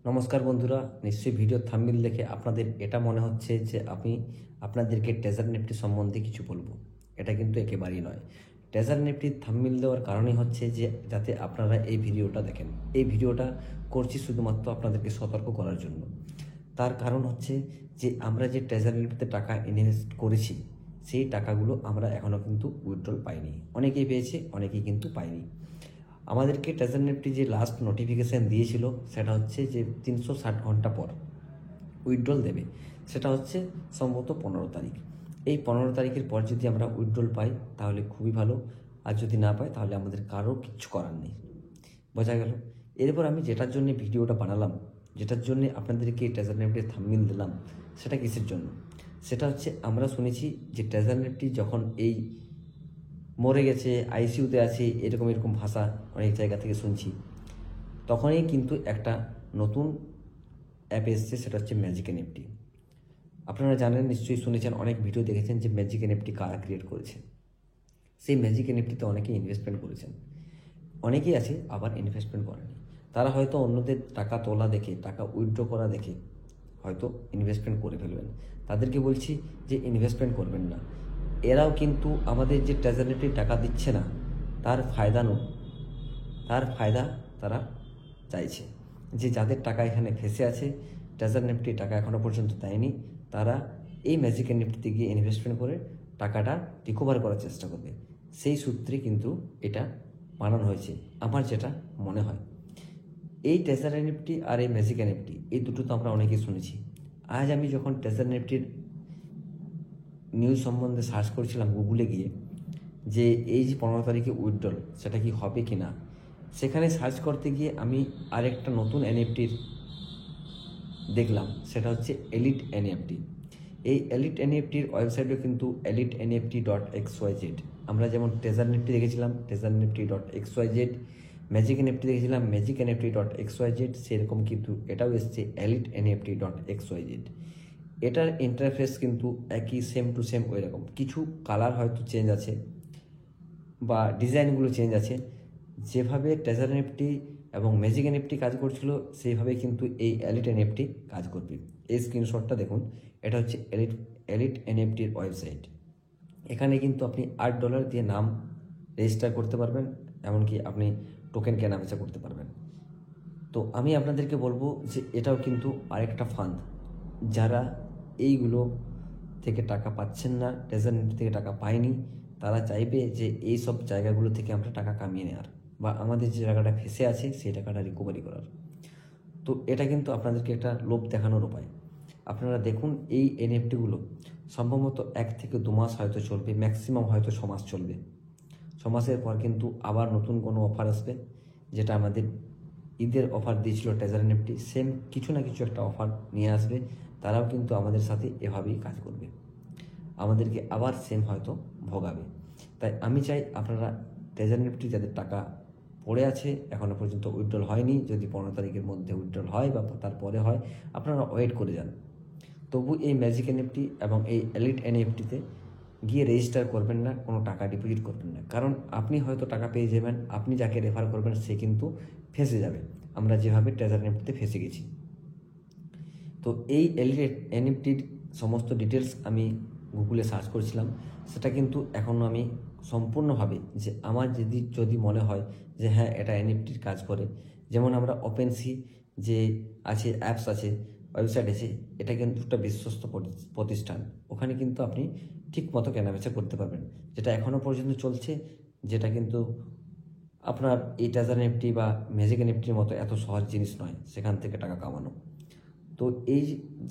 নমস্কার বন্ধুরা, নিশ্চয়ই ভিডিও থাম্বনেল দেখে আপনাদের এটা মনে হচ্ছে যে আমি আপনাদেরকে ট্রেজার নিফটি সম্বন্ধে কিছু বলবো। এটা কিন্তু একেবারেই নয়। ট্রেজার নিফটির থাম্বনেল দেওয়ার কারণই হচ্ছে যে যাতে আপনারা এই ভিডিওটা দেখেন। এই ভিডিওটা করছি শুধুমাত্র আপনাদেরকে সতর্ক করার জন্য। তার কারণ হচ্ছে যে আমরা যে ট্রেজার নিফটিতে টাকা ইনভেস্ট করেছি সেই টাকাগুলো আমরা এখনও কিন্তু উইথড্রল পাইনি। অনেকেই পেয়েছে, অনেকেই কিন্তু পাইনি। আমাদেরকে ট্রেজার নিফটি যে লাস্ট নোটিফিকেশান দিয়েছিল সেটা হচ্ছে যে 360 ঘন্টা পর উইথড্রল দেবে। সেটা হচ্ছে সম্ভবত 15 তারিখ। এই 15 তারিখের পর যদি আমরা উইথড্রল পাই তাহলে খুবই ভালো, আর যদি না পাই তাহলে আমাদের কারো কিচ্ছু করার নেই। বোঝা গেল? এরপর আমি যেটার জন্য ভিডিওটা বানালাম, যেটার জন্য আপনাদেরকে ট্রেজার নিফটির থাম্বনেল দিলাম, সেটা কিসের জন্য? সেটা হচ্ছে আমরা শুনেছি যে ট্রেজার নিফটি যখন এই মরে গেছে, আইসিইউতে আছে, এরকম ভাষা অনেক জায়গা থেকে শুনছি, তখনই কিন্তু একটা নতুন অ্যাপ এসছে, সেটা হচ্ছে ম্যাজিক এনএফটি। আপনারা জানেন, নিশ্চয়ই শুনেছেন, অনেক ভিডিও দেখেছেন যে ম্যাজিক এনএফটি কারা ক্রিয়েট করেছে। সেই ম্যাজিক এনএফটিতে অনেকেই ইনভেস্টমেন্ট করেছেন, অনেকেই আছে আবার ইনভেস্টমেন্ট করেনি। তারা হয়তো অন্যদের টাকা তোলা দেখে, টাকা উইথড্র করা দেখে হয়তো ইনভেস্টমেন্ট করে ফেলবেন। তাদেরকে বলছি যে ইনভেস্টমেন্ট করবেন না। এরাও কিন্তু আমাদের যে ট্রেজার নিফটির টাকা দিচ্ছে না তার ফায়দা তারা চাইছে। যে যাদের টাকা এখানে ফেসে আছে, ট্রেজার নিফটি টাকা এখনও পর্যন্ত দেয়নি, তারা এই ম্যাজিক নিফটিতে গিয়ে ইনভেস্টমেন্ট করে টাকাটা রিকভার করার চেষ্টা করবে। সেই সূত্রে কিন্তু এটা বানানো হয়েছে, আমার যেটা মনে হয়। এই ট্রেজার নিফটি আর এই ম্যাজিক নিফটি, এই দুটো তো আমরা অনেকেই শুনেছি। আজ আমি যখন ট্রেজার নিফটির নিউজ সম্বন্ধে সার্চ করছিলাম গুগলে গিয়ে, যে এই যে 15 তারিখে উইথড্রল সেটা কি হবে কি না, সেখানে সার্চ করতে গিয়ে আমি আরেকটা নতুন এনএফটির দেখলাম, সেটা হচ্ছে এলিট এনএফটি। এই এলিট এনএফটির ওয়েবসাইটও কিন্তু eliteneft.xyz। আমরা যেমন ট্রেজার নিফটি দেখেছিলাম treasuryNifty.xyz, ম্যাজিক এনএফটি দেখেছিলাম magicNFT.xyz, সেরকম কিন্তু এটাও এসছে eliteneft.xyz। এটার ইন্টারফেস কিন্তু একই, সেম টু সেম ওই রকম। কিছু কালার হয়তো চেঞ্জ আছে বা ডিজাইনগুলো চেঞ্জ আছে। যেভাবে ট্রেজার নিফটি এবং ম্যাজিক এনএফটি কাজ করছিল সেইভাবে কিন্তু এই এলিট এনএফটি কাজ করবে। এই স্ক্রিনশটটা দেখুন, এটা হচ্ছে এলিট এনএফটির ওয়েবসাইট। এখানে কিন্তু আপনি $8 দিয়ে নাম রেজিস্টার করতে পারবেন, এমনকি আপনি টোকেন কেনাবেচা করতে পারবেন। তো আমি আপনাদেরকে বলবো যে এটাও কিন্তু আরেকটা ফান্ড। যারা এইগুলো থেকে টাকা পাচ্ছেন না, ট্রেজার নিফটি থেকে টাকা পায়নি, তারা চাইবে যে এই সব জায়গাগুলো থেকে আমরা টাকা কামিয়ে নেওয়ার, বা আমাদের যে টাকাটা ফেসে আছে সেই টাকাটা রিকভারি করার। তো এটা কিন্তু আপনাদেরকে একটা লোভ দেখানোর উপায়। আপনারা দেখুন, এই এনএফটিগুলো সম্ভবত 1 থেকে 2 মাস হয়তো চলবে, ম্যাক্সিমাম হয়তো 6 মাস চলবে। 6 মাসের পর কিন্তু আবার নতুন কোনো অফার আসবে, যেটা আমাদের ঈদের অফার দিয়েছিল ট্রেজার নিফটি, সেম কিছু না কিছু একটা অফার নিয়ে আসবে। তারাও কিন্তু আমাদের সাথে এভাবেই কাজ করবে, আমাদেরকে আবার সেম হয়তো ভোগাবে। তাই আমি চাই আপনারা ট্রেজার নিফটি যাদের টাকা পড়ে আছে, এখনও পর্যন্ত উইথড্রল হয়নি, যদি 15 তারিখের মধ্যে উইথড্রল হয় বা তারপরে হয়, আপনারা ওয়েট করে যান। তবু এই ম্যাজিক এনএফটি এবং এই এলিট এনএফটিতে গিয়ে রেজিস্টার করবেন না, কোনো টাকা ডিপোজিট করবেন না। কারণ আপনি হয়তো টাকা পেয়ে যাবেন, আপনি যাকে রেফার করবেন সে কিন্তু ফেঁসে যাবে, আমরা যেভাবে ট্রেজার নিফটিতে ফেঁসে গেছি। তো এই এলিট এনএফটির সমস্ত ডিটেলস আমি গুগলে সার্চ করছিলাম, সেটা কিন্তু এখনও আমি সম্পূর্ণভাবে, যে আমার যদি মনে হয় যে হ্যাঁ এটা এনএফটির কাজ করে, যেমন আমরা ওপেনসি যে আছে, অ্যাপস আছে, ওয়েবসাইট আছে, এটা কিন্তু একটা বিশ্বস্ত প্রতিষ্ঠান। ওখানে কিন্তু আপনি ঠিক মতো কেনাবেচা করতে পারবেন, যেটা এখনও পর্যন্ত চলছে, যেটা কিন্তু আপনার এই ট্রেজার নিফটি বা ম্যাজিক নিফটির মতো এত সহজ জিনিস নয় সেখান থেকে টাকা কামানো। তো এই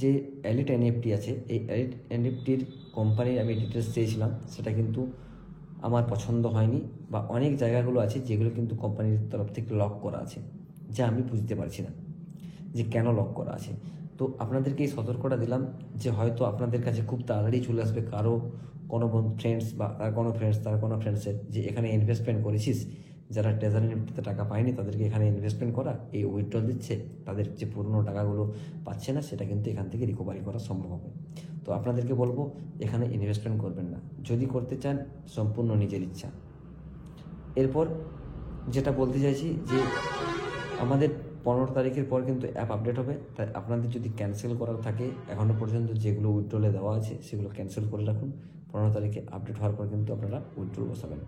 যে এলিট এনএফটি আছে, এই এলিট এনএফটির কোম্পানির আমি ডিটেলস চেয়েছিলাম, সেটা কিন্তু আমার পছন্দ হয়নি, বা অনেক জায়গাগুলো আছে যেগুলো কিন্তু কোম্পানির তরফ থেকে লক করা আছে, যা আমি বুঝতে পারছি না যে কেন লক করা আছে। তো আপনাদেরকে এই সতর্কটা দিলাম যে হয়তো আপনাদের কাছে খুব তাড়াতাড়ি চলে আসবে কারো কোনো ফ্রেন্ডস বা তার কোনো ফ্রেন্ডসের, যে এখানে ইনভেস্টমেন্ট করেছিস, যারা ট্রেজার নিফটিতে টাকা পায়নি তাদেরকে এখানে ইনভেস্টমেন্ট করা, এই উইথড্রল দিচ্ছে, তাদের যে পুরনো টাকাগুলো পাচ্ছে না সেটা কিন্তু এখান থেকে রিকভারি করা সম্ভব হবে। তো আপনাদেরকে বলবো এখানে ইনভেস্টমেন্ট করবেন না, যদি করতে চান সম্পূর্ণ নিজের ইচ্ছা। এরপর যেটা বলতে চাইছি যে আমাদের 15 তারিখের পর কিন্তু অ্যাপ আপডেট হবে, তাই আপনাদের যদি ক্যান্সেল করার থাকে এখনও পর্যন্ত যেগুলো উইথড্রলে দেওয়া আছে সেগুলো ক্যান্সেল করে রাখুন। 15 তারিখে আপডেট হওয়ার পর কিন্তু আপনারা উইথড্রল বসাবেন,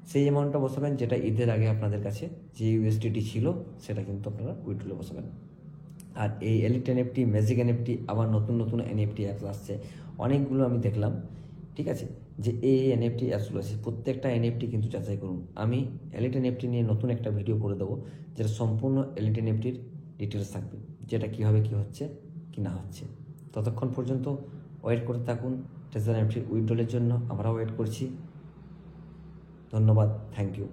সেই অ্যামাউন্টটা বসাবেন যেটা ঈদের আগে আপনাদের কাছে যে ইউএসডিটি ছিল সেটা কিন্তু আপনারা উইথড্রলে বসাবেন। আর এই এলিট এনএফটি, ম্যাজিক এনএফটি, আবার নতুন নতুন এনএফটি অ্যাপস আসছে অনেকগুলো, আমি দেখলাম, ঠিক আছে, যে এই এনএফটি অ্যাপসগুলো আছে, প্রত্যেকটা এনএফটি কিন্তু যাচাই করুন। আমি এলিট এনএফটি নিয়ে নতুন একটা ভিডিও করে দেবো, যেটা সম্পূর্ণ এলিট এনএফটির ডিটেলস থাকবে, যেটা কীভাবে কী হচ্ছে কি না হচ্ছে। ততক্ষণ পর্যন্ত ওয়েট করতে থাকুন ট্রেজার এনএফটির উইথড্রলের জন্য, আমরা ওয়েট করছি। ধন্যবাদ, থ্যাংক ইউ।